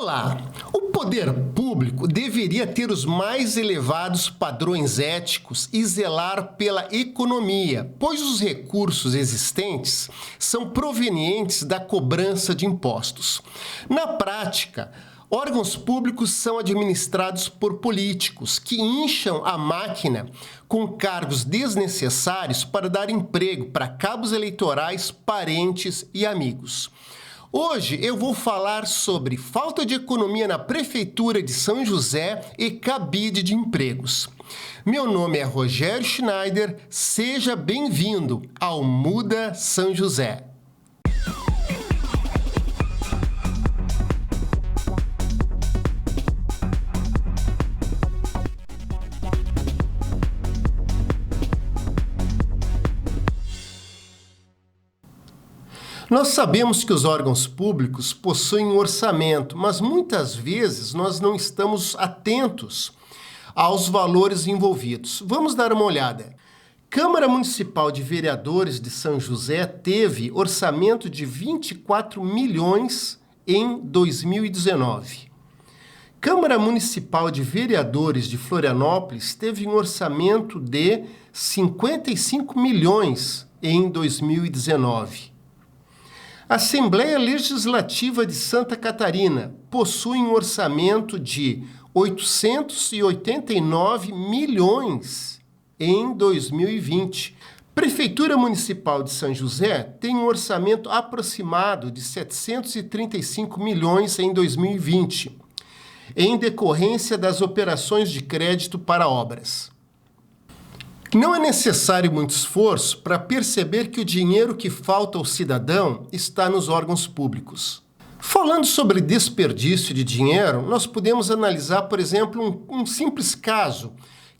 Olá! O poder público deveria ter os mais elevados padrões éticos e zelar pela economia, pois os recursos existentes são provenientes da cobrança de impostos. Na prática, órgãos públicos são administrados por políticos que incham a máquina com cargos desnecessários para dar emprego para cabos eleitorais, parentes e amigos. Hoje eu vou falar sobre falta de economia na Prefeitura de São José e cabide de empregos. Meu nome é Rogério Schneider, seja bem-vindo ao Muda São José. Nós sabemos que os órgãos públicos possuem um orçamento, mas muitas vezes nós não estamos atentos aos valores envolvidos. Vamos dar uma olhada. Câmara Municipal de Vereadores de São José teve orçamento de 24 milhões em 2019. Câmara Municipal de Vereadores de Florianópolis teve um orçamento de 55 milhões em 2019. A Assembleia Legislativa de Santa Catarina possui um orçamento de 889 milhões em 2020. Prefeitura Municipal de São José tem um orçamento aproximado de 735 milhões em 2020, em decorrência das operações de crédito para obras. Não é necessário muito esforço para perceber que o dinheiro que falta ao cidadão está nos órgãos públicos. Falando sobre desperdício de dinheiro, nós podemos analisar, por exemplo, um simples caso,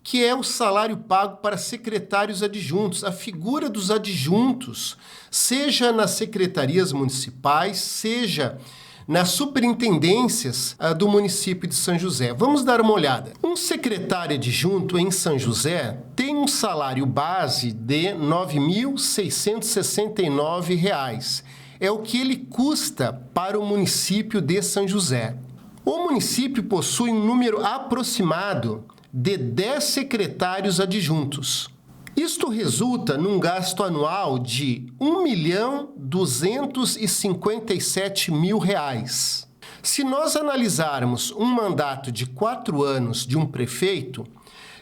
que é o salário pago para secretários adjuntos, a figura dos adjuntos, seja nas secretarias municipais, seja nas superintendências do município de São José. Vamos dar uma olhada. Um secretário adjunto em São José tem um salário base de R$ 9.669. É o que ele custa para o município de São José. O município possui um número aproximado de 10 secretários adjuntos. Isto resulta num gasto anual de R$ 1.257.000. Se nós analisarmos um mandato de 4 anos de um prefeito,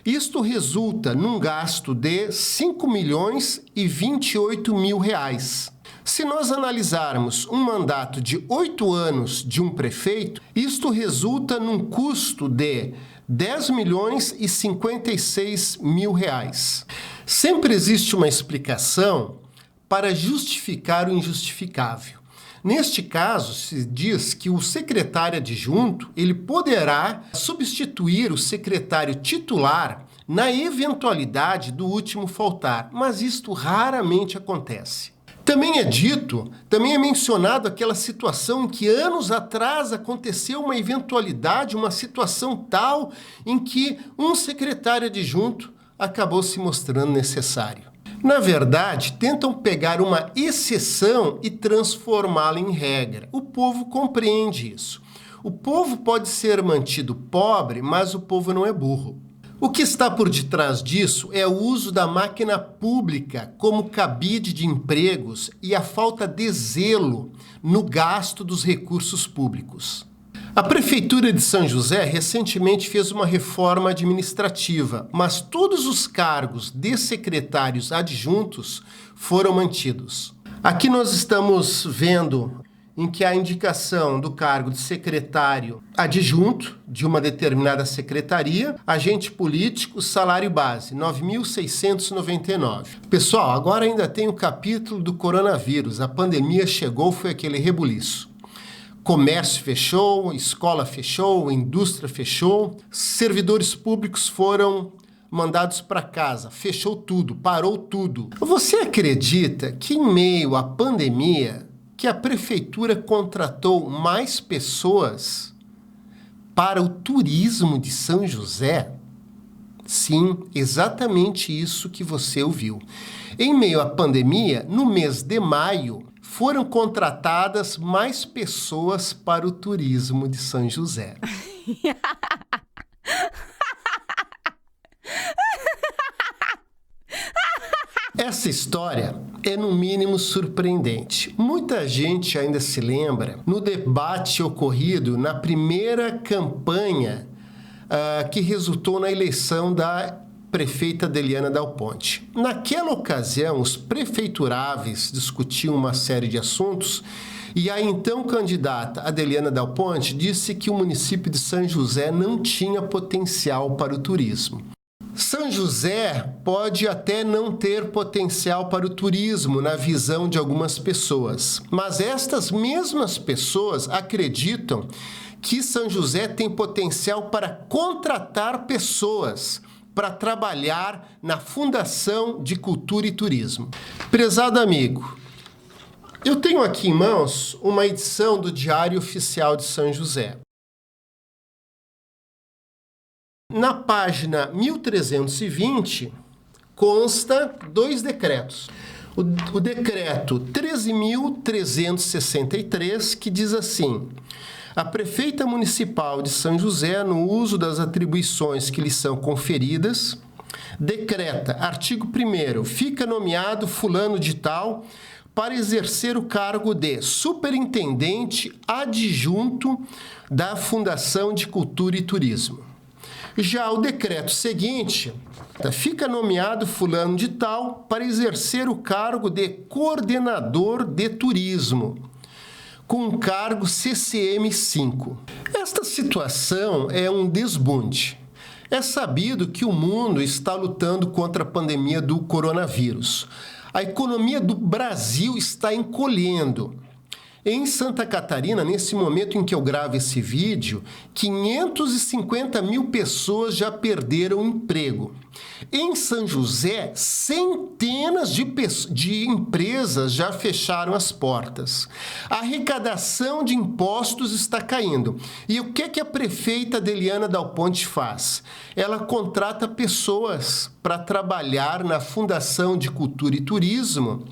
isto resulta num gasto de R$ 5.028.000. Se nós analisarmos um mandato de 8 anos de um prefeito, isto resulta num custo de R$ 10.056.000. Sempre existe uma explicação para justificar o injustificável. Neste caso, se diz que o secretário adjunto ele poderá substituir o secretário titular na eventualidade do último faltar, mas isto raramente acontece. Também é mencionado aquela situação em que anos atrás aconteceu uma eventualidade, uma situação tal em que um secretário adjunto acabou se mostrando necessário. Na verdade, tentam pegar uma exceção e transformá-la em regra. O povo compreende isso. O povo pode ser mantido pobre, mas o povo não é burro. O que está por detrás disso é o uso da máquina pública como cabide de empregos e a falta de zelo no gasto dos recursos públicos. A Prefeitura de São José recentemente fez uma reforma administrativa, mas todos os cargos de secretários adjuntos foram mantidos. Aqui nós estamos vendo em que há a indicação do cargo de secretário adjunto de uma determinada secretaria, agente político, salário base, R$ 9.699. Pessoal, agora ainda tem o capítulo do coronavírus. A pandemia chegou, foi aquele rebuliço. Comércio fechou, escola fechou, indústria fechou, servidores públicos foram mandados para casa, fechou tudo, parou tudo. Você acredita que em meio à pandemia que a prefeitura contratou mais pessoas para o turismo de São José? Sim, exatamente isso que você ouviu. Em meio à pandemia, no mês de maio, foram contratadas mais pessoas para o turismo de São José. Essa história é no mínimo surpreendente. Muita gente ainda se lembra no debate ocorrido na primeira campanha que resultou na eleição da prefeita Adeliana Dal Ponte. Naquela ocasião, os prefeituráveis discutiam uma série de assuntos e a então candidata Adeliana Dal Ponte disse que o município de São José não tinha potencial para o turismo. São José pode até não ter potencial para o turismo na visão de algumas pessoas, mas estas mesmas pessoas acreditam que São José tem potencial para contratar pessoas para trabalhar na Fundação de Cultura e Turismo. Prezado amigo, eu tenho aqui em mãos uma edição do Diário Oficial de São José. Na página 1320, consta 2 decretos. O decreto 13.363, que diz assim: a prefeita municipal de São José, no uso das atribuições que lhe são conferidas, decreta, artigo 1º, fica nomeado fulano de tal para exercer o cargo de superintendente adjunto da Fundação de Cultura e Turismo. Já o decreto seguinte, fica nomeado fulano de tal para exercer o cargo de coordenador de turismo, com cargo CCM 5. Esta situação é um desbunde. É sabido que o mundo está lutando contra a pandemia do coronavírus. A economia do Brasil está encolhendo. Em Santa Catarina, nesse momento em que eu gravo esse vídeo, 550 mil pessoas já perderam o emprego. Em São José, centenas de empresas já fecharam as portas. A arrecadação de impostos está caindo. E o que a prefeita Adeliana Dal Ponte faz? Ela contrata pessoas para trabalhar na Fundação de Cultura e Turismo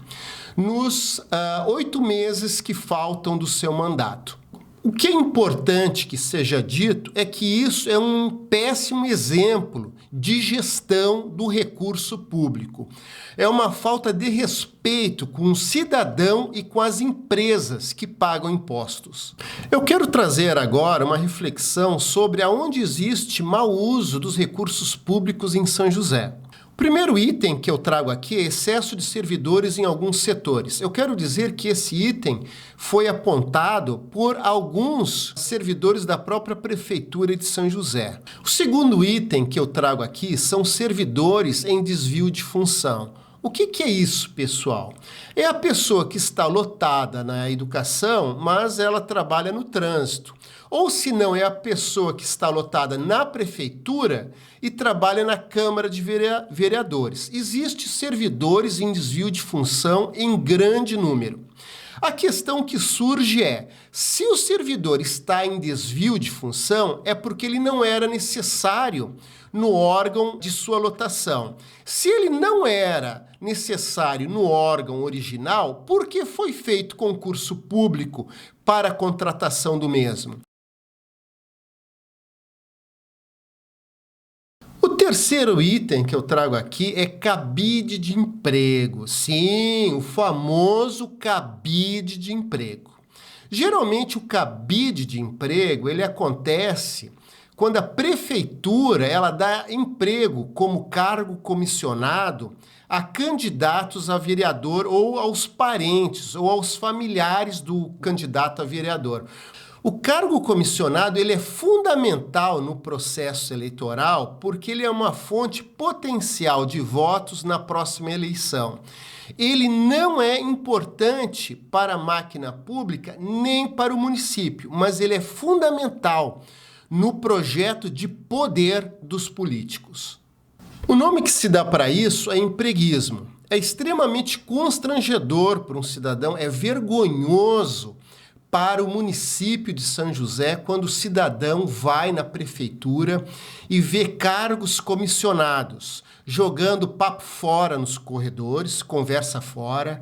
nos 8 meses que faltam do seu mandato. O que é importante que seja dito é que isso é um péssimo exemplo de gestão do recurso público. É uma falta de respeito com o cidadão e com as empresas que pagam impostos. Eu quero trazer agora uma reflexão sobre aonde existe mau uso dos recursos públicos em São José. O primeiro item que eu trago aqui é excesso de servidores em alguns setores. Eu quero dizer que esse item foi apontado por alguns servidores da própria Prefeitura de São José. O segundo item que eu trago aqui são servidores em desvio de função. O que é isso, pessoal? É a pessoa que está lotada na educação, mas ela trabalha no trânsito. Ou se não, é a pessoa que está lotada na prefeitura e trabalha na Câmara de Vereadores. Existem servidores em desvio de função em grande número. A questão que surge é, se o servidor está em desvio de função, é porque ele não era necessário no órgão de sua lotação. Se ele não era necessário no órgão original, por que foi feito concurso público para a contratação do mesmo? O terceiro item que eu trago aqui é cabide de emprego. Sim, o famoso cabide de emprego. Geralmente o cabide de emprego, ele acontece quando a prefeitura ela dá emprego como cargo comissionado a candidatos a vereador ou aos parentes ou aos familiares do candidato a vereador. O cargo comissionado ele é fundamental no processo eleitoral porque ele é uma fonte potencial de votos na próxima eleição. Ele não é importante para a máquina pública nem para o município, mas ele é fundamental no projeto de poder dos políticos. O nome que se dá para isso é empreguismo. É extremamente constrangedor para um cidadão, é vergonhoso para o município de São José quando o cidadão vai na prefeitura e vê cargos comissionados, jogando papo fora nos corredores, conversa fora,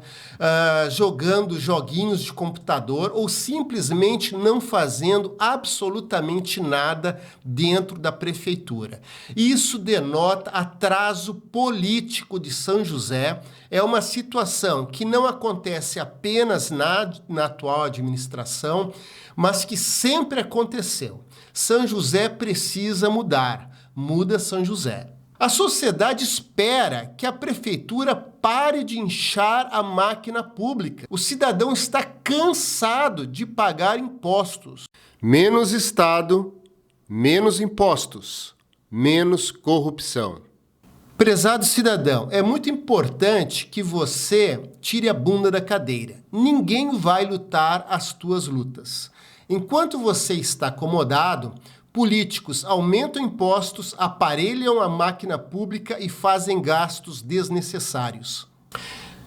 jogando joguinhos de computador ou simplesmente não fazendo absolutamente nada dentro da prefeitura. Isso denota atraso político de São José. É uma situação que não acontece apenas na atual administração, mas que sempre aconteceu. São José precisa mudar. Muda São José. A sociedade espera que a prefeitura pare de inchar a máquina pública. O cidadão está cansado de pagar impostos. Menos Estado, menos impostos, menos corrupção. Prezado cidadão, é muito importante que você tire a bunda da cadeira. Ninguém vai lutar as tuas lutas. Enquanto você está acomodado, políticos aumentam impostos, aparelham a máquina pública e fazem gastos desnecessários.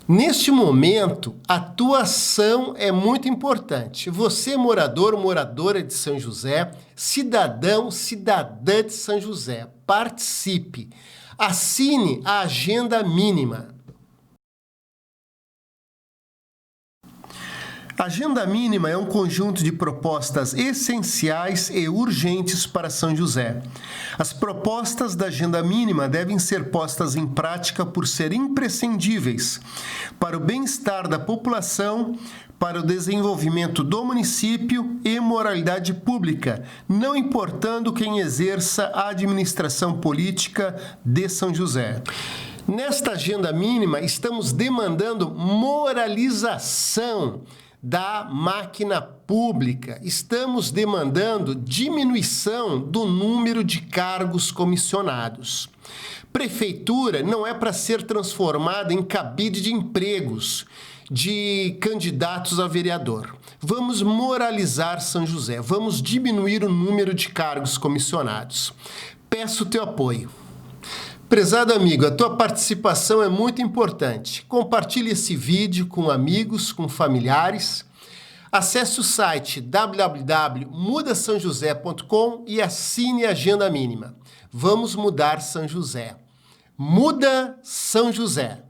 Neste momento, a tua ação é muito importante. Você, morador ou moradora de São José, cidadão, cidadã de São José, participe. Assine a agenda mínima. A agenda mínima é um conjunto de propostas essenciais e urgentes para São José. As propostas da agenda mínima devem ser postas em prática por serem imprescindíveis para o bem-estar da população, para o desenvolvimento do município e moralidade pública, não importando quem exerça a administração política de São José. Nesta agenda mínima, estamos demandando moralização da máquina pública. Estamos demandando diminuição do número de cargos comissionados. Prefeitura não é para ser transformada em cabide de empregos de candidatos a vereador. Vamos moralizar São José, vamos diminuir o número de cargos comissionados. Peço o teu apoio. Prezado amigo, a tua participação é muito importante. Compartilhe esse vídeo com amigos, com familiares. Acesse o site www.mudasaojosé.com e assine a agenda mínima. Vamos mudar São José. Muda São José.